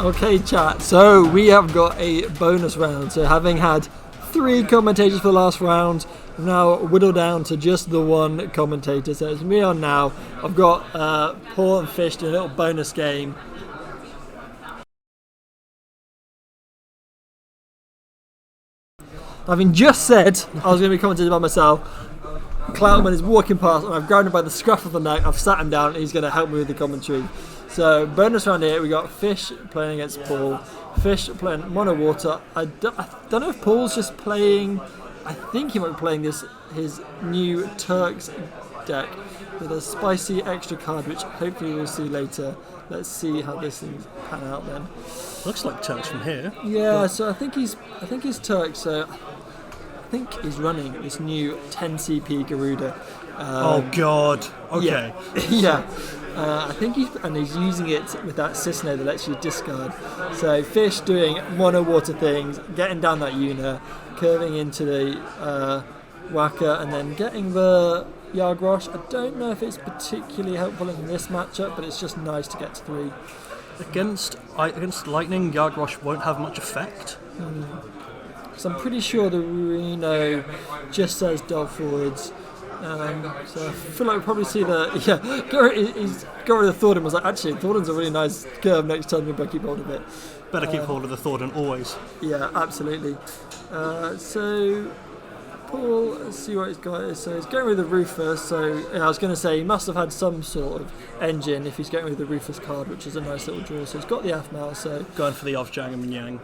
Okay, chat. So we have got a bonus round. So having had 3 commentators for the last round, I've now whittled down to just the one commentator. So it's me on now. I've got Paul and Fish doing a little bonus game. Having just said I was going to be commentating by myself, Cloutman is walking past and I've grabbed him by the scruff of the neck. I've sat him down and he's going to help me with the commentary. So bonus round here, we got Fish playing against Paul. Fish playing Mono Water. I don't know if Paul's just playing. I think he might be playing his new Turks deck with a spicy extra card, which hopefully we'll see later. Let's see how this thing pan out then. Looks like Turks from here. Yeah, so I think he's Turks. So I think he's running this new 10 CP Garuda. Oh God. Okay. Yeah. I think he's using it with that Cisne that lets you discard. So Fish doing mono water things, getting down that Una, curving into the Waka, and then getting the Yargrosh. I don't know if it's particularly helpful in this matchup, but it's just nice to get to 3. Against Lightning, Yargrosh won't have much effect. So I'm pretty sure the Reno just says delve forwards. So I feel like we'll probably see he's got rid of Thornton. Was like, actually, Thornton's a really nice curve next time, maybe I keep hold of it. Better keep hold of the Thornton always. Yeah, absolutely. So Paul, let's see what he's got. So he's going with the Rufus. So I was going to say he must have had some sort of engine if he's going with the Rufus card, which is a nice little draw. So he's got the Afmal. So going for the Offjang and Yang.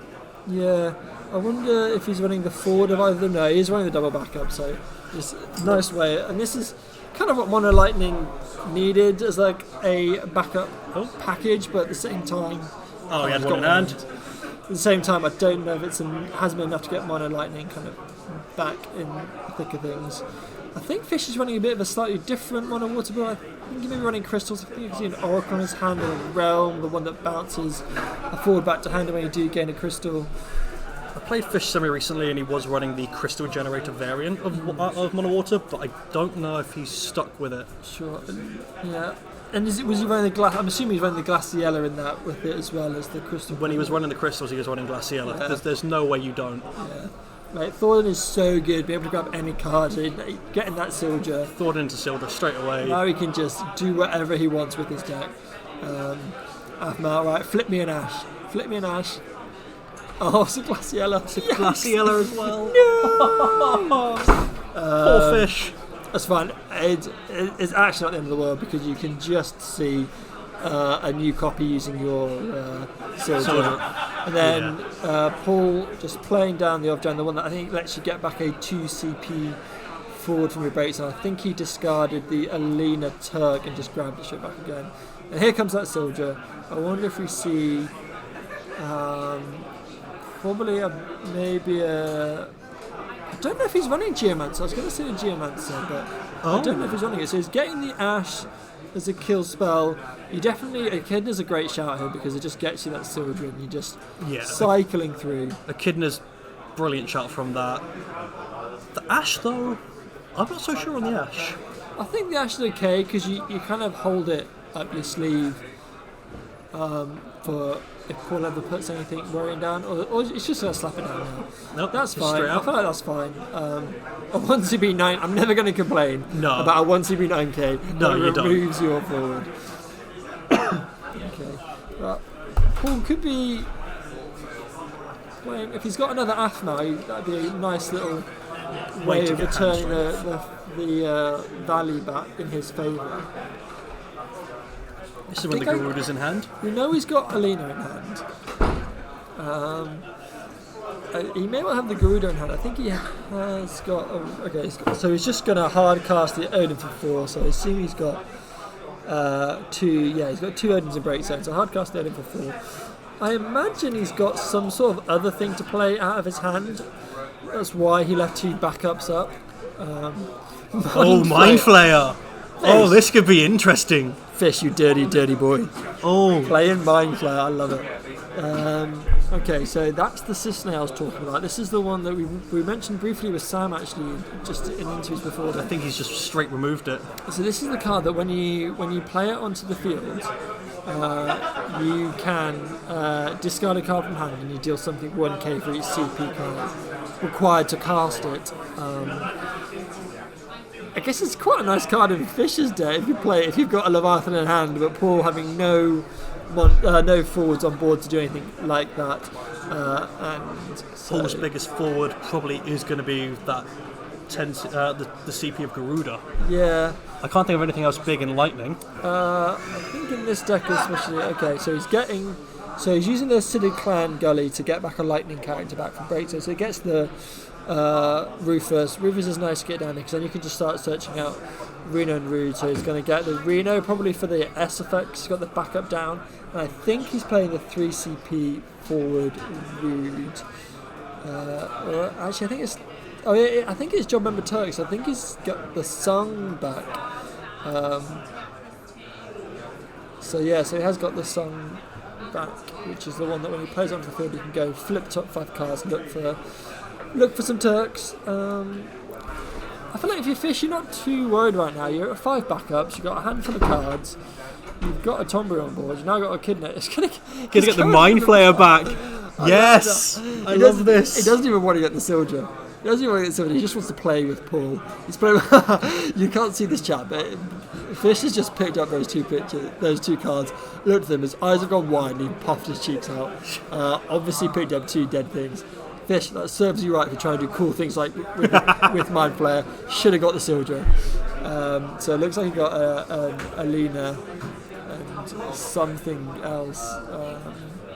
Yeah, I wonder if he's running the forward of either of them. No, he's running the double backup. So it's a nice way. And this is kind of what Mono Lightning needed as like a backup package, but at the same time, he had one in hand. At the same time, I don't know if hasn't been enough to get Mono Lightning kind of back in the thick of things. I think Fish is running a bit of a slightly different Mono Water Bill. I think he may be running Crystals. I think you can see an Oracle on his hand or a Realm, the one that bounces a forward back to hand when you do gain a Crystal. I played Fish semi recently and he was running the Crystal Generator variant of Mono Water, but I don't know if he's stuck with it. Sure, yeah. And was he running the glass? I'm assuming he's running the Glaciella in that with it as well as the Crystal. When he was running the Crystals, he was running Glaciella. Yeah. There's no way you don't. Yeah. Right, Thornton is so good, be able to grab any card, getting that Silja. Thornton into Silja straight away. Now he can just do whatever he wants with his deck. Afmal, right, flip me an Ash. Oh, it's a Glaciella. It's a Glaciella as well. No! Poor Fish. That's fine. It's actually not the end of the world because you can just see a new copy using your Silja. And then Paul just playing down the Offjang, the one that I think lets you get back a 2 CP forward from your breaks. And I think he discarded the Alina Turk and just grabbed it straight back again. And here comes that Silja. I wonder if we see probably maybe a... I don't know if he's running Geomancer. I was going to say a Geomancer, but I don't know if he's running it. So he's getting the Ash as a kill spell. Echidna's a great shout here because it just gets you that Silver and you're just cycling through. Echidna's brilliant shout from that. The Ash though, I'm not so sure on the Ash. I think the Ash is okay because you kind of hold it up your sleeve for if Paul ever puts anything worrying down, or it's just going to slap it down now. Nope, that's fine. I feel like that's fine. A 1 CB9, I'm never going to complain about a 1 CB9K. No, you don't. It removes your forward. Okay. Well, Paul could be playing, if he's got another Afmal, that'd be a nice little way of returning the value back in his favour. This is when the Garuda's in hand. We know he's got Alina in hand. He may well have the Garuda in hand. I think he has got... so he's just going to hard cast the Odin for 4. So I assume he's got 2... Yeah, he's got 2 Odins in break zone. So hard cast the Odin for 4. I imagine he's got some sort of other thing to play out of his hand. That's why he left 2 backups up. Mind Flayer! Oh, this could be interesting. Fish, you dirty, dirty boy. Oh. Playing Mind Flayer, I love it. Okay, so that's the Cisne I was talking about. This is the one that we mentioned briefly with Sam, actually, just in interviews before. I think he's just straight removed it. So this is the card that when you play it onto the field, you can discard a card from hand and you deal something 1k for each CP card required to cast it. I guess it's quite a nice card in Fish's Day if you play it, if you've got a Leviathan in hand, but Paul having no forwards on board to do anything like that. And so Paul's biggest forward probably is going to be that the CP of Garuda. Yeah. I can't think of anything else big in Lightning. I think in this deck especially, okay, so he's using the Acidic Clan Gully to get back a Lightning character back from Breakthrough, so he gets the Rufus. Rufus is nice to get down there because then you can just start searching out Reno and Rude, so he's going to get the Reno probably for the S effects, he's got the backup down, and I think he's playing the 3 CP forward Rude. Actually I think it's I think it's job member Turks. I think he's got the song back. So he has got the song back, which is the one that when he plays onto the field, he can go flip top 5 cards, look for some Turks. I feel like if you Fish, you're not too worried right now. You're at 5 backups. You've got a handful of cards. You've got a Tombury on board. You've now got a Kidney. It's gonna get the Mind Flayer back. Yes, I love this. He doesn't even want to get the Silja. He doesn't even want to get the Silja. He just wants to play with Paul. He's playing. You can't see this chat, but Fish has just picked up those two cards. Looked at them. His eyes have gone wide, and he puffed his cheeks out. Obviously, picked up 2 dead things. Fish, that serves you right for trying to do cool things like with Mind Flayer. Should have got the Silja. So it looks like he got a Lena and something else.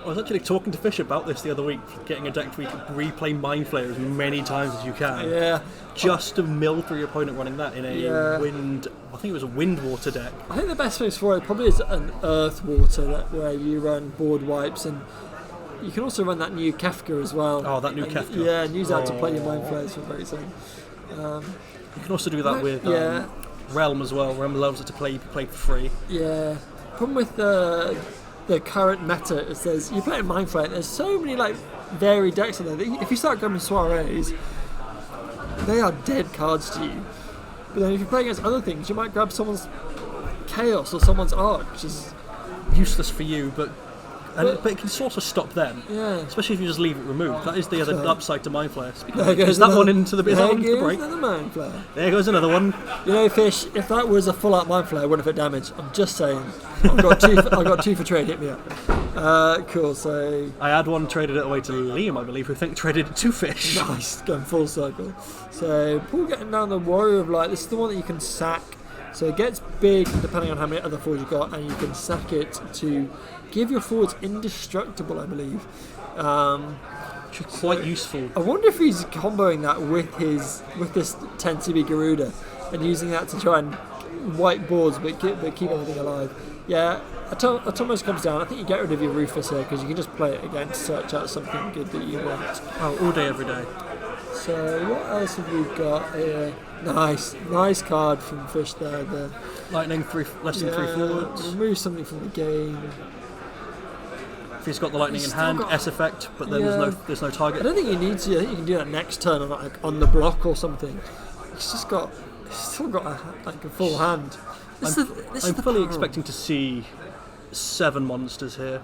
I was actually talking to Fish about this the other week, getting a deck where you can replay Mind Flayer as many times as you can. Yeah. Just to mill through your opponent running that in a wind. I think it was a wind water deck. I think the best place for it probably is an earth water where you run board wipes, and you can also run that new Kefka as well. Oh, that new Kefka. Yeah, and use that to play your Mind Flayers for very soon. You can also do that with Realm as well. Realm allows it to play for free. Yeah. Problem with the current meta, it says you play a Mind Flayer, there's so many like varied decks in there that if you start going soirees, they are dead cards to you. But then if you play against other things, you might grab someone's Chaos or someone's Arc, which is useless for you, but it can also stop them. Yeah. Especially if you just leave it removed. That is the other upside to Mind Flayer. Is that one into the break? Mind Flayer. There goes another one. You know, Fish, if that was a full out Mind Flayer, what if it damaged? I'm just saying. I've got 2 for trade, hit me up. Cool, so I had one, traded it away to Liam, I believe, who traded it to Fish. Nice, going full circle. So Paul getting down the Warrior of Light. This is the one that you can sack. So it gets big depending on how many other forwards you've got, and you can sack it to give your forwards indestructible, I believe. Which is quite useful. I wonder if he's comboing that with this 10 CB Garuda and using that to try and wipe boards but keep everything alive. Yeah, Atomus comes down. I think you get rid of your Rufus here because you can just play it again to search out something good that you want. Oh, all day, every day. So what else have we got here? Nice card from Fish there. The Lightning, less than 3 forwards. Remove something from the game. If he's got the Lightning in hand, S effect, but then there's no target. I don't think you need to. I think you can do that next turn on the block or something. He's still got a full hand. I'm fully expecting to see 7 monsters here.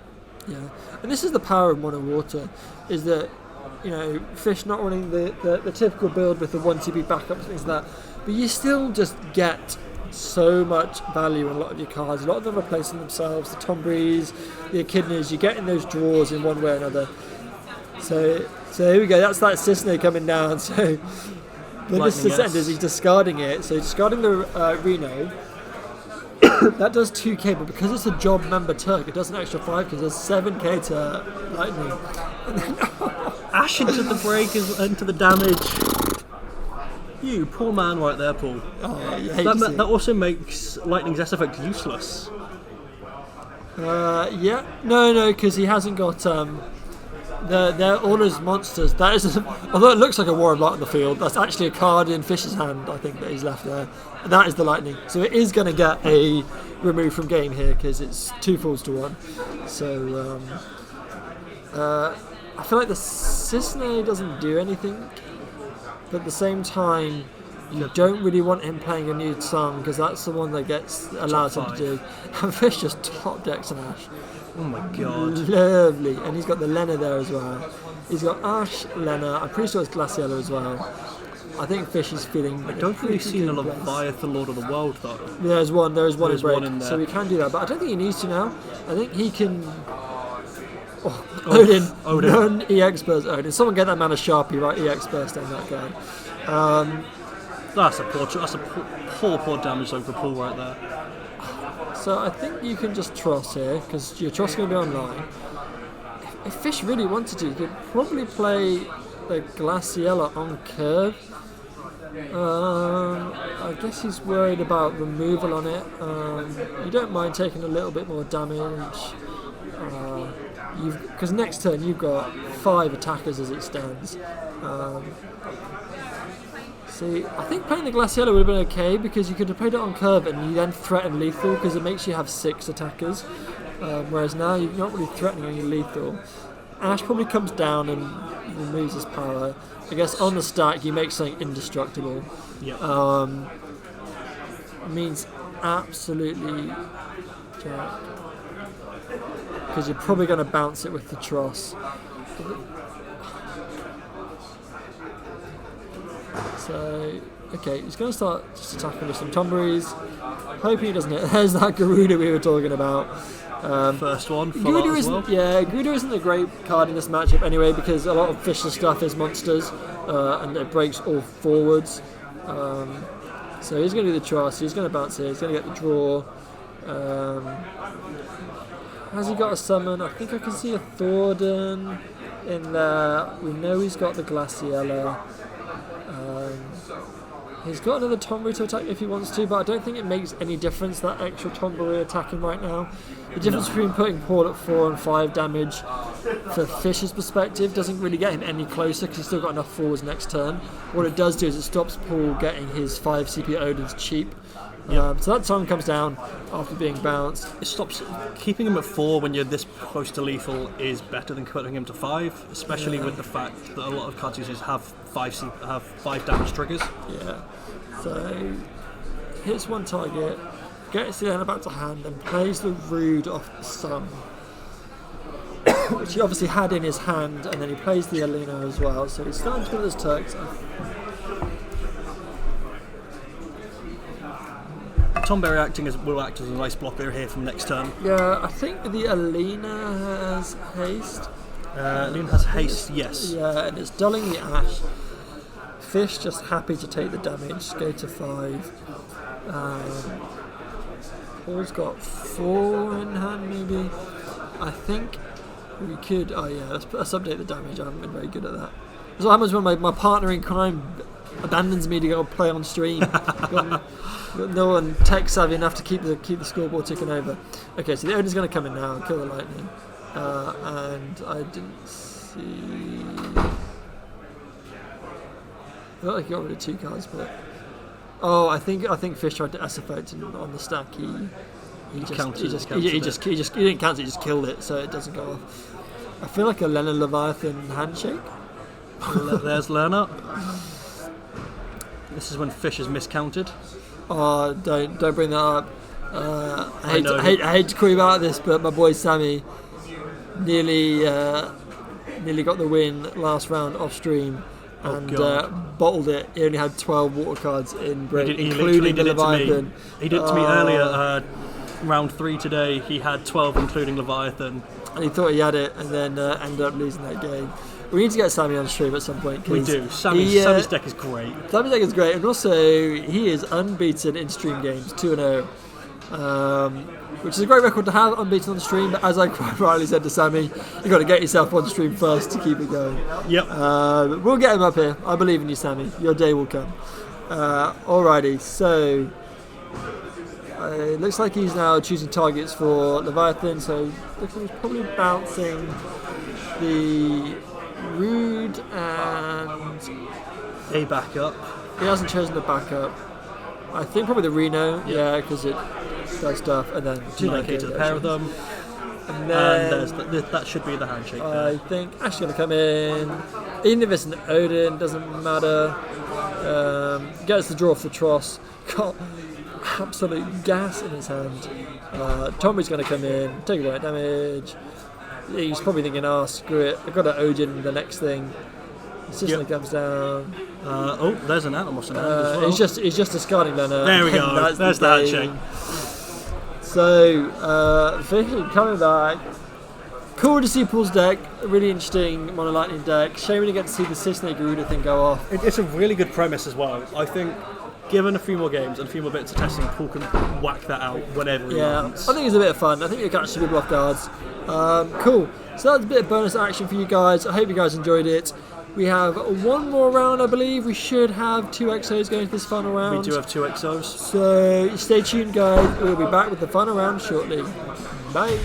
Yeah, and this is the power of Mono Water, is that, you know, Fish not running the typical build with the 1 CP backups and things like that, but you still just get so much value in a lot of your cards. A lot of them are replacing themselves, the Tomburies, the Echidnas, you're getting those draws in one way or another. So here we go, that's that Cisne coming down. So when this descenders, he's discarding it. So discarding the Reno. That does 2k, but because it's a job member Turk, it does an extra 5 because there's 7k to Lightning. And then, Ash into the break, into the damage. You poor man right there, Paul. Oh, that also makes Lightning's S effect useless. No, because he hasn't got they're all his monsters. That is, although it looks like a War of Light on the field, that's actually a card in Fish's hand, I think, that he's left there. And that is the Lightning. So it is going to get a remove from game here because it's 2 falls to 1. So I feel like the Cisne doesn't do anything, but at the same time, You don't really want him playing a new song because that's the one that gets allows him to do. And Fish just top decks an Ash. Oh my god. Lovely. And he's got the Lenna there as well. He's got Ash, Lenna. I'm pretty sure it's Glaciella as well. I think Fish is feeling. I don't think we've seen a Leviathan Lord of the World though. There is one in break, in there. so we can do that. But I don't think he needs to now. I think he can. Odin. Non-EX burst Odin. Someone get that man a Sharpie, right? EX burst on that guy. That's a poor damage over pool right there. So I think you can just Tross here because your Tross is going to be online. If Fish really wanted to, you could probably play the Glaciella on curve. I guess he's worried about removal on it. You don't mind taking a little bit more damage. Because next turn you've got 5 attackers as it stands. See, I think playing the Glaciella would have been okay because you could have played it on curve and you then threaten lethal because it makes you have 6 attackers. Whereas now you're not really threatening on your lethal. Ash probably comes down and removes his power. I guess on the stack you make something indestructible. Yeah. Means absolutely jacked. Because you're probably going to bounce it with the Tross. So, okay, he's going to start just attacking with some Tomberries. Hoping he doesn't hit. There's that Garuda we were talking about. First one, Garuda isn't, Garuda isn't a great card in this matchup anyway because a lot of Fish's stuff is monsters and it breaks all forwards. So he's going to do the Tross, he's going to bounce it, he's going to get the draw. Has he got a summon? I think I can see a Thordan in there. We know he's got the Glaciella. He's got another Tomberry to attack if he wants to, but I don't think it makes any difference, that extra Tomberry attacking right now. The difference between putting Paul at 4 and 5 damage for Fish's perspective doesn't really get him any closer because he's still got enough forwards next turn. What it does do is it stops Paul getting his 5 CP Odins cheap. So that time comes down after being bounced. It stops keeping him at 4 when you're this close to lethal is better than putting him to 5, especially with the fact that a lot of card users have 5 damage triggers. Yeah. So hits one target, gets the back to hand, and plays the Rude off the Sun, which he obviously had in his hand, and then he plays the Alina as well. So he's starting to put his Turks. Tomberry will act as a nice blocker here from next turn. Yeah, I think the Alina has haste. Alina has haste, yes. Yeah, and it's dulling the Ash. Fish just happy to take the damage, go to 5. Paul's got 4 in hand maybe. I think we could, let's update the damage. I haven't been very good at that. That's what happens when my partner in crime abandons me to go play on stream. got no one tech savvy enough to keep the scoreboard ticking over. Okay, so the Odin's going to come in now and kill the lightning. And I didn't see... I felt like he got rid of 2 cards, but I think Fish tried to S effect on the stack. He didn't cancel it, he just killed it, so it doesn't go off. I feel like a Lenna and Leviathan handshake. There's Lenna. This is when Fish is miscounted. Oh, don't bring that up. I hate to call you about this, but my boy Sammy nearly got the win last round off stream. And bottled it. He only had 12 water cards in break, including the Leviathan. He did it to me earlier, round 3 today. He had 12, including Leviathan. And he thought he had it, and then ended up losing that game. We need to get Sammy on stream at some point. We do. Sammy's deck is great. Sammy's deck is great, and also he is unbeaten in stream games, 2-0. Which is a great record to have, unbeaten on stream, but as I quite rightly said to Sammy, you've got to get yourself on stream first to keep it going. Yep. We'll get him up here. I believe in you, Sammy. Your day will come. Alrighty, so it looks like he's now choosing targets for Leviathan, so looks like he's probably bouncing the Rude and a backup. He hasn't chosen a backup. I think probably the Reno, because it does stuff, and then 2 9k to the pair of them. And then that should be the handshake. I think Ash's going to come in. Even if it's an Odin, doesn't matter. Gets the draw for Tross. Got absolute gas in his hand. Tommy's going to come in, take away damage. He's probably thinking, screw it, I've got an Odin in the next thing. Cicely comes down. There's an Animus in hand as well. He's just discarding Lenna. There we go. There's the handshake. So, Fish coming back. Cool to see Paul's deck. Really interesting Mono Lightning deck. Shame we didn't get to see the Cicely Garuda thing go off. It's a really good premise as well. I think, given a few more games and a few more bits of testing, Paul can whack that out whenever he wants. I think it's a bit of fun. I think you catch some people off guards. Cool. So that's a bit of bonus action for you guys. I hope you guys enjoyed it. We have one more round, I believe. We should have 2 XOs going to this final round. We do have 2 XOs. So stay tuned, guys. We'll be back with the final round shortly. Bye.